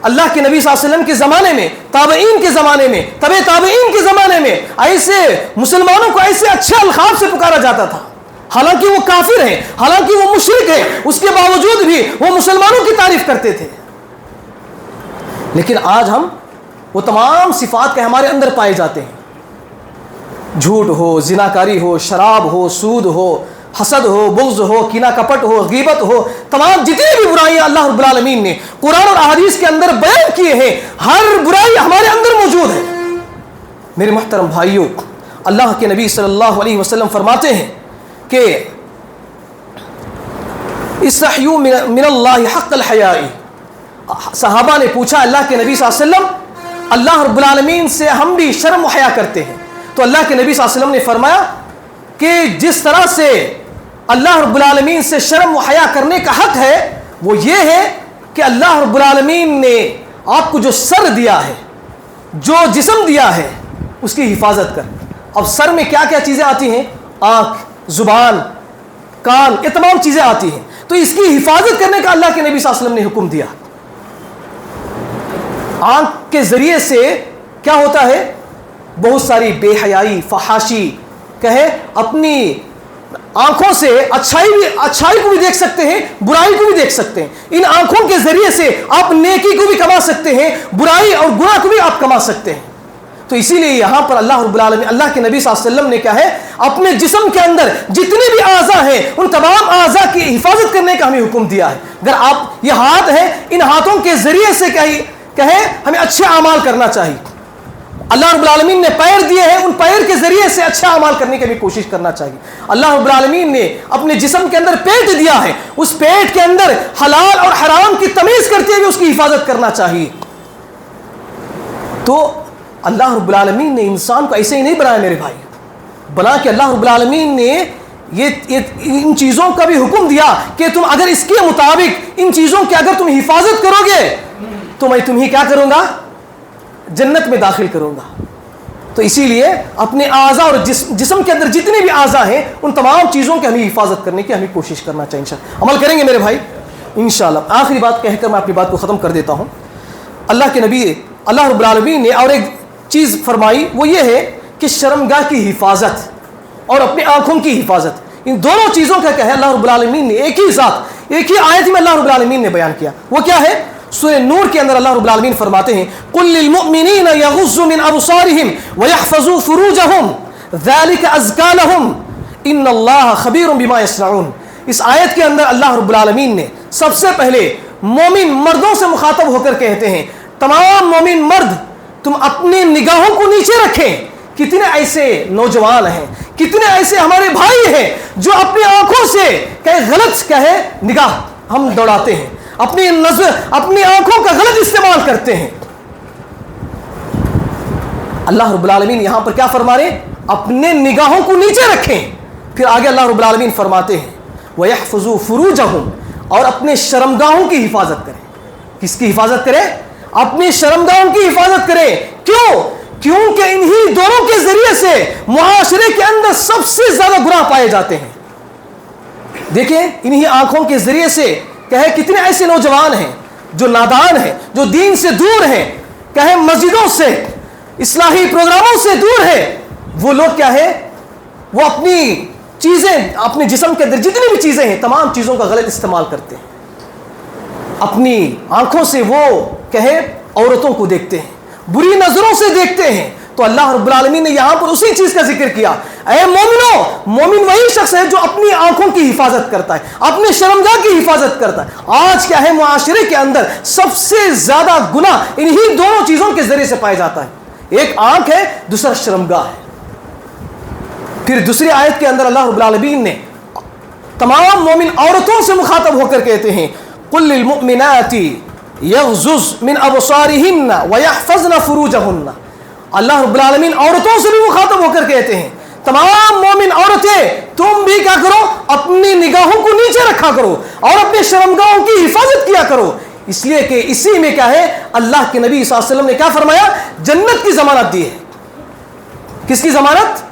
اللہ کے نبی صلی اللہ علیہ وسلم کے زمانے میں، تابعین کے زمانے میں، طبع تابعین کے زمانے میں ایسے مسلمانوں کو ایسے اچھے القاب سے پکارا جاتا تھا، حالانکہ وہ کافر ہیں، حالانکہ وہ مشرک ہیں، اس کے باوجود بھی وہ مسلمانوں کی تعریف کرتے تھے۔ لیکن آج ہم وہ تمام صفات کے ہمارے اندر پائے جاتے ہیں، جھوٹ ہو، زناکاری ہو، شراب ہو، سود ہو، حسد ہو، بغض ہو، کینہ کپٹ ہو، غیبت ہو، تمام جتنی بھی برائیاں اللہ رب العالمین نے قرآن اور احادیث کے اندر بیان کیے ہیں، ہر برائی ہمارے اندر موجود ہے۔ میرے محترم بھائیوں، اللہ کے نبی صلی اللہ علیہ وسلم فرماتے ہیں کہ استحیوا من اللہ حق الحیاء۔ صحابہ نے پوچھا اللہ کے نبی صلی اللہ علیہ وسلم، اللہ رب العالمین سے ہم بھی شرم و حیا کرتے ہیں، تو اللہ کے نبی صلی اللہ علیہ وسلم نے فرمایا کہ جس طرح سے اللہ رب العالمین سے شرم و حیا کرنے کا حق ہے وہ یہ ہے کہ اللہ رب العالمین نے آپ کو جو سر دیا ہے، جو جسم دیا ہے، اس کی حفاظت کر۔ اب سر میں کیا کیا چیزیں آتی ہیں؟ آنکھ، زبان، کان، یہ تمام چیزیں آتی ہیں، تو اس کی حفاظت کرنے کا اللہ کے نبی صلی اللہ علیہ وسلم نے حکم دیا۔ آنکھ کے ذریعے سے کیا ہوتا ہے؟ بہت ساری بے حیائی، فحاشی کہے، اپنی آنکھوں سے اچھائی کو بھی دیکھ سکتے ہیں، برائی کو بھی دیکھ سکتے ہیں۔ ان آنکھوں کے ذریعے سے آپ نیکی کو بھی کما سکتے ہیں، برائی اور گناہ کو بھی آپ کما سکتے ہیں۔ تو اسی لیے یہاں پر اللہ رب العالمین، اللہ کے نبی صلی اللہ علیہ وسلم نے کیا ہے اپنے جسم کے اندر جتنے بھی اعضاء ہیں ان تمام اعضاء کی حفاظت کرنے کا ہمیں حکم دیا ہے۔ اگر آپ یہ ہاتھ ہے، ان ہاتھوں کے ذریعے سے کہیں ہمیں اچھے اعمال کرنا چاہیے، اللہ رب العالمین نے پیر دیے ہیں، ان پیر کے ذریعے سے اچھا اعمال کرنے کی بھی کوشش کرنا چاہیے. اللہ رب العالمین نے اپنے جسم کے اندر پیٹ دیا ہے، اس پیٹ کے اندر حلال اور حرام کی تمیز کرتے ہوئے اس کی حفاظت کرنا چاہیے. تو اللہ رب العالمین نے انسان کو ایسے ہی نہیں بنایا میرے بھائی، بنا کہ اللہ رب العالمین نے ان چیزوں کا بھی حکم دیا کہ تم اگر اس کے مطابق ان چیزوں کی اگر تم حفاظت کرو گے تو میں تمہیں کیا کروں گا؟ جنت میں داخل کروں گا. تو اسی لیے اپنے اعضاء اور جسم کے اندر جتنے بھی اعضاء ہیں ان تمام چیزوں کی ہمیں حفاظت کرنے کی ہمیں کوشش کرنا چاہیے. انشاءاللہ عمل کریں گے میرے بھائی انشاءاللہ. آخری بات کہہ کر میں اپنی بات کو ختم کر دیتا ہوں. اللہ کے نبی اللہ رب العالمین نے اور ایک چیز فرمائی، وہ یہ ہے کہ شرمگاہ کی حفاظت اور اپنی آنکھوں کی حفاظت. ان دونوں چیزوں کا کیا ہے اللہ رب العالمین نے ایک ہی ذات ایک ہی آیت میں اللہ رب العالمین نے بیان کیا. وہ کیا ہے؟ سورہ نور کے اندر اللہ رب العالمین فرماتے ہیں قُلْ لِلْمُؤْمِنِينَ يَغُضُّوا مِنْ أَبْصَارِهِمْ وَيَحْفَظُوا فُرُوجَهُمْ ذَلِكَ أَزْكَىٰ لَهُمْ إِنَّ اللَّهَ خَبِيرٌ بِمَا يَصْنَعُونَ. اس آیت کے اندر اللہ رب العالمین نے سب سے پہلے مومن مردوں سے مخاطب ہو کر کہتے ہیں تمام مومن مرد تم اپنی نگاہوں کو نیچے رکھیں. کتنے ایسے نوجوان ہیں، کتنے ایسے ہمارے بھائی ہیں جو اپنی آنکھوں سے غلط نگاہ ہم دوڑاتے ہیں، اپنی نظر اپنی آنکھوں کا غلط استعمال کرتے ہیں. اللہ رب العالمین یہاں پر کیا فرما رہے ہیں؟ اپنے نگاہوں کو نیچے رکھیں. پھر آگے اللہ رب العالمین فرماتے ہیں وَيَحْفَظُوا فُرُوجَهُمْ، اور اپنے شرمگاہوں کی حفاظت کریں. کس کی حفاظت کریں؟ اپنی شرمگاہوں کی حفاظت کریں. کیوں؟ کیونکہ انہی دونوں کے ذریعے سے معاشرے کے اندر سب سے زیادہ گناہ پائے جاتے ہیں. دیکھیں انہی آنکھوں کے ذریعے سے کتنے ایسے نوجوان ہیں جو نادان ہیں، جو دین سے دور ہیں، مسجدوں سے اصلاحی پروگراموں سے دور ہیں. وہ لوگ کیا ہے؟ وہ اپنی چیزیں اپنے جسم کے اندر جتنی بھی چیزیں ہیں تمام چیزوں کا غلط استعمال کرتے ہیں. اپنی آنکھوں سے وہ عورتوں کو دیکھتے ہیں، بری نظروں سے دیکھتے ہیں. تو اللہ رب العالمین نے یہاں پر اسی چیز کا ذکر کیا. اے مومنو، مومن وہی شخص ہے جو اپنی آنکھوں کی حفاظت کرتا ہے، اپنے شرمگاہ کی حفاظت کرتا ہے. آج کیا ہے معاشرے کے اندر سب سے زیادہ گناہ انہی دونوں چیزوں کے ذریعے سے پایا جاتا ہے. ایک آنکھ ہے، دوسرا شرمگاہ ہے. پھر دوسری آیت کے اندر اللہ رب العالمین نے تمام مومن عورتوں سے مخاطب ہو کر کہتے ہیں قُلْ لِلْمُؤْمِنَاتِ يَغْضُضْنَ مِنْ أَبْصَارِهِنَّ وَيَحْفَظْنَ فُرُوجَهُنَّ. اللہ رب العالمین عورتوں سے بھی مخاطب ہو کر کہتے ہیں تمام مومن عورتیں تم بھی کیا کرو؟ اپنی نگاہوں کو نیچے رکھا کرو اور اپنے شرمگاہوں کی حفاظت کیا کرو. اس لیے کہ اسی میں کیا ہے؟ اللہ کے نبی صلی اللہ علیہ وسلم نے کیا فرمایا؟ جنت کی ضمانت دی ہے. کس کی ضمانت؟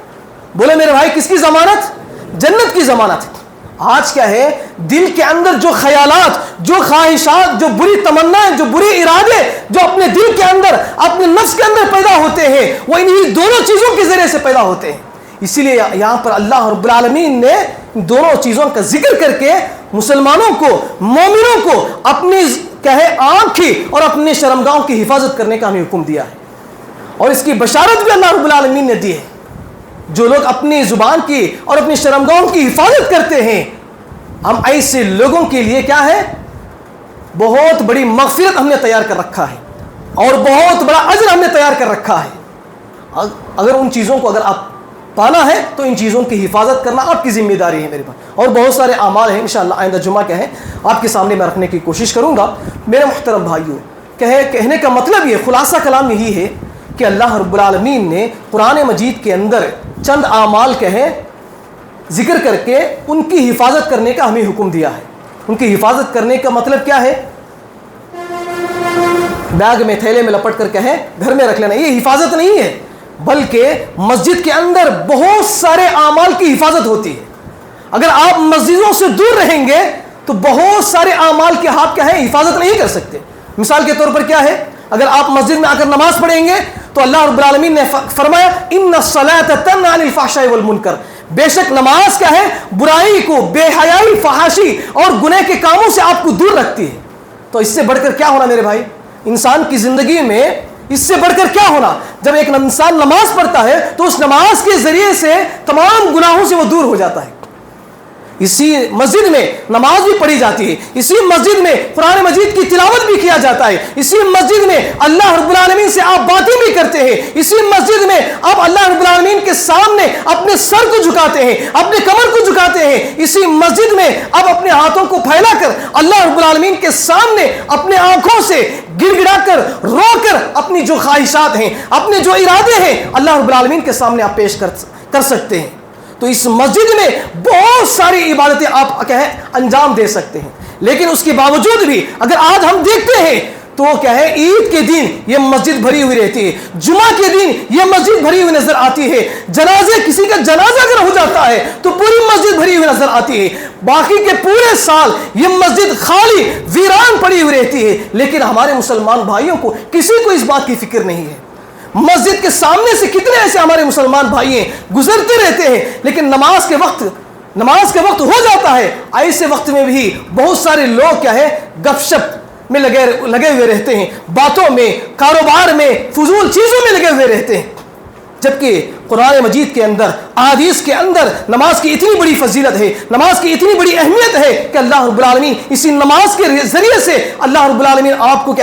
بولے میرے بھائی، کس کی ضمانت؟ جنت کی ضمانت. آج کیا ہے؟ دل کے اندر جو خیالات، جو خواہشات، جو بری تمنائیں، جو بری ارادے جو اپنے دل کے اندر اپنے نفس کے اندر پیدا ہوتے ہیں وہ انہی دونوں چیزوں کے ذریعے سے پیدا ہوتے ہیں. اسی لیے یہاں پر اللہ رب العالمین نے دونوں چیزوں کا ذکر کر کے مسلمانوں کو، مومنوں کو اپنی آنکھ کی اور اپنے شرمگاہوں کی حفاظت کرنے کا ہمیں حکم دیا ہے. اور اس کی بشارت بھی اللہ رب العالمین نے دی ہے. جو لوگ اپنی زبان کی اور اپنی شرمگاہوں کی حفاظت کرتے ہیں، ہم ایسے لوگوں کے لیے کیا ہے؟ بہت بڑی مغفرت ہم نے تیار کر رکھا ہے اور بہت بڑا اجر ہم نے تیار کر رکھا ہے. اگر ان چیزوں کو اگر آپ پانا ہے تو ان چیزوں کی حفاظت کرنا آپ کی ذمہ داری ہے میرے پاس. اور بہت سارے اعمال ہیں انشاءاللہ آئندہ جمعہ کیا ہے آپ کے سامنے میں رکھنے کی کوشش کروں گا. میرے محترم بھائیوں، کہنے کا مطلب یہ خلاصہ کلام یہی ہے کہ اللہ رب العالمین نے قرآن مجید کے اندر چند اعمال ذکر کر کے ان کی حفاظت کرنے کا ہمیں حکم دیا ہے. ان کی حفاظت کرنے کا مطلب کیا ہے؟ بیگ میں تھیلے میں لپٹ کر گھر میں رکھ لینا، یہ حفاظت نہیں ہے، بلکہ مسجد کے اندر بہت سارے اعمال کی حفاظت ہوتی ہے. اگر آپ مسجدوں سے دور رہیں گے تو بہت سارے اعمال کے آپ حفاظت نہیں کر سکتے. مثال کے طور پر کیا ہے؟ اگر آپ مسجد میں آ کر نماز پڑھیں گے تو اللہ رب العالمین نے فرمایا ان الصلاۃ تنہی عن الفحشاء والمنکر، بے شک نماز کیا ہے؟ برائی کو، بے حیائی، فحاشی اور گناہ کے کاموں سے آپ کو دور رکھتی ہے. تو اس سے بڑھ کر کیا ہونا میرے بھائی؟ انسان کی زندگی میں اس سے بڑھ کر کیا ہونا؟ جب ایک انسان نماز پڑھتا ہے تو اس نماز کے ذریعے سے تمام گناہوں سے وہ دور ہو جاتا ہے. اسی مسجد میں نماز بھی پڑھی جاتی ہے، اسی مسجد میں قرآن مجید کی تلاوت بھی کیا جاتا ہے، اسی مسجد میں اللہ رب العالمین سے آپ باتیں بھی کرتے ہیں، اسی مسجد میں آپ اللہ رب العالمین کے سامنے اپنے سر کو جھکاتے ہیں، اپنے کمر کو جھکاتے ہیں، اسی مسجد میں آپ اپنے ہاتھوں کو پھیلا کر اللہ رب العالمین کے سامنے اپنے آنکھوں سے گڑ گڑا کر رو کر اپنی جو خواہشات ہیں، اپنے جو ارادے ہیں اللہ رب العالمین کے سامنے آپ پیش کر سکتے ہیں۔ تو اس مسجد میں بہت ساری عبادتیں آپ انجام دے سکتے ہیں، لیکن اس کے باوجود بھی اگر آج ہم دیکھتے ہیں تو عید کے دن یہ مسجد بھری ہوئی رہتی ہے، جمعہ کے دن یہ مسجد بھری ہوئی نظر آتی ہے، جنازے کسی کا جنازہ اگر ہو جاتا ہے تو پوری مسجد بھری ہوئی نظر آتی ہے، باقی کے پورے سال یہ مسجد خالی ویران پڑی ہوئی رہتی ہے، لیکن ہمارے مسلمان بھائیوں کو کسی کو اس بات کی فکر نہیں ہے۔ مسجد کے سامنے سے کتنے ایسے ہمارے مسلمان بھائی ہیں گزرتے رہتے ہیں، لیکن نماز کے وقت ہو جاتا ہے، ایسے وقت میں بھی بہت سارے لوگ گپ شپ میں لگے ہوئے رہتے ہیں، باتوں میں، کاروبار میں، فضول چیزوں میں لگے ہوئے رہتے ہیں، جبکہ قرآن مجید کے اندر، احادیث کے اندر نماز کی اتنی بڑی فضیلت ہے، نماز کی اتنی بڑی اہمیت ہے کہ اللہ رب العالمین اسی نماز کے ذریعے سے اللہ رب العالمین آپ کو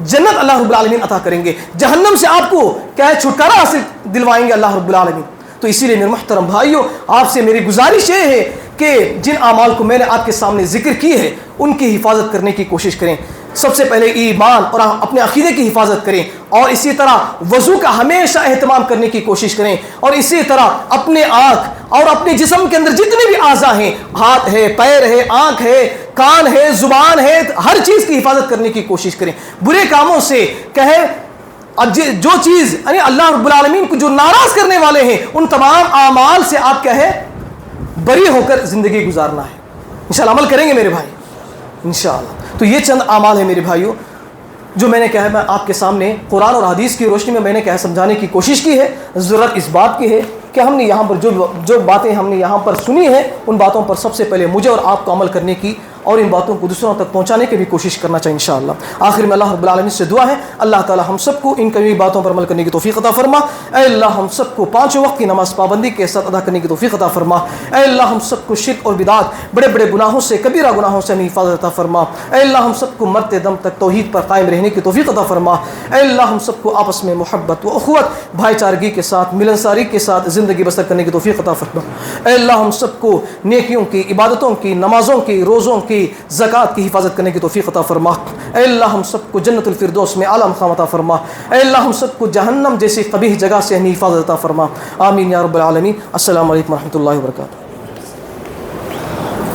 جنت اللہ رب العالمین عطا کریں گے، جہنم سے آپ کو چھٹکارا حاصل دلوائیں گے اللہ رب العالمین۔ تو اسی لیے میرے محترم بھائیوں، آپ سے میری گزارش یہ ہے کہ جن اعمال کو میں نے آپ کے سامنے ذکر کی ہے ان کی حفاظت کرنے کی کوشش کریں۔ سب سے پہلے ایمان اور اپنے عقیدے کی حفاظت کریں، اور اسی طرح وضو کا ہمیشہ اہتمام کرنے کی کوشش کریں، اور اسی طرح اپنے آنکھ اور اپنے جسم کے اندر جتنے بھی اعضاء ہیں، ہاتھ ہے، پیر ہے، آنکھ ہے، کان ہے، زبان ہے، ہر چیز کی حفاظت کرنے کی کوشش کریں۔ برے کاموں سے جو چیز یعنی اللہ رب العالمین کو جو ناراض کرنے والے ہیں ان تمام اعمال سے آپ بری ہو کر زندگی گزارنا ہے۔ انشاءاللہ عمل کریں گے میرے بھائی انشاءاللہ۔ تو یہ چند اعمال ہیں میرے بھائیوں جو میں نے میں آپ کے سامنے قرآن اور حدیث کی روشنی میں نے سمجھانے کی کوشش کی ہے۔ ضرورت اس بات کی ہے کہ ہم نے یہاں پر جو باتیں ہم نے یہاں پر سنی ہیں ان باتوں پر سب سے پہلے مجھے اور آپ کو عمل کرنے کی اور ان باتوں کو دوسروں تک پہنچانے کی بھی کوشش کرنا چاہیے انشاءاللہ۔ آخر میں اللہ رب العالمین سے دعا ہے اللہ تعالی ہم سب کو ان کئی باتوں پر عمل کرنے کی توفیق عطا فرما۔ اے اللہ ہم سب کو 5 وقت کی نماز پابندی کے ساتھ ادا کرنے کی توفیق عطا فرما۔ اے اللہ ہم سب کو شرک اور بدعات بڑے بڑے گناہوں سے کبیرہ گناہوں سے ہمیں حفاظت عطا فرما۔ اے اللہ ہم سب کو مرتے دم تک توحید پر قائم رہنے کی توفیق عطا فرما۔ اے اللہ ہم سب کو آپس میں محبت و اخوت بھائی چارگی کے ساتھ ملنساری کے ساتھ زندگی بسر کرنے کی توفیق عطا فرما۔ اے اللہ ہم سب کو نیکیوں کی، عبادتوں کی، نمازوں کی، روزوں کی، زکوٰۃ کی حفاظت کرنے کی توفیق عطا فرما۔ اے اللہ ہم سب کو جنت الفردوس میں اعلیٰ مقام عطا فرما۔ اے اللہ ہم سب کو جہنم جیسی قبیح جگہ سے ہمیں حفاظت عطا فرما۔ آمین یا رب العالمین۔ السلام علیکم ورحمۃ اللہ وبرکاتہ۔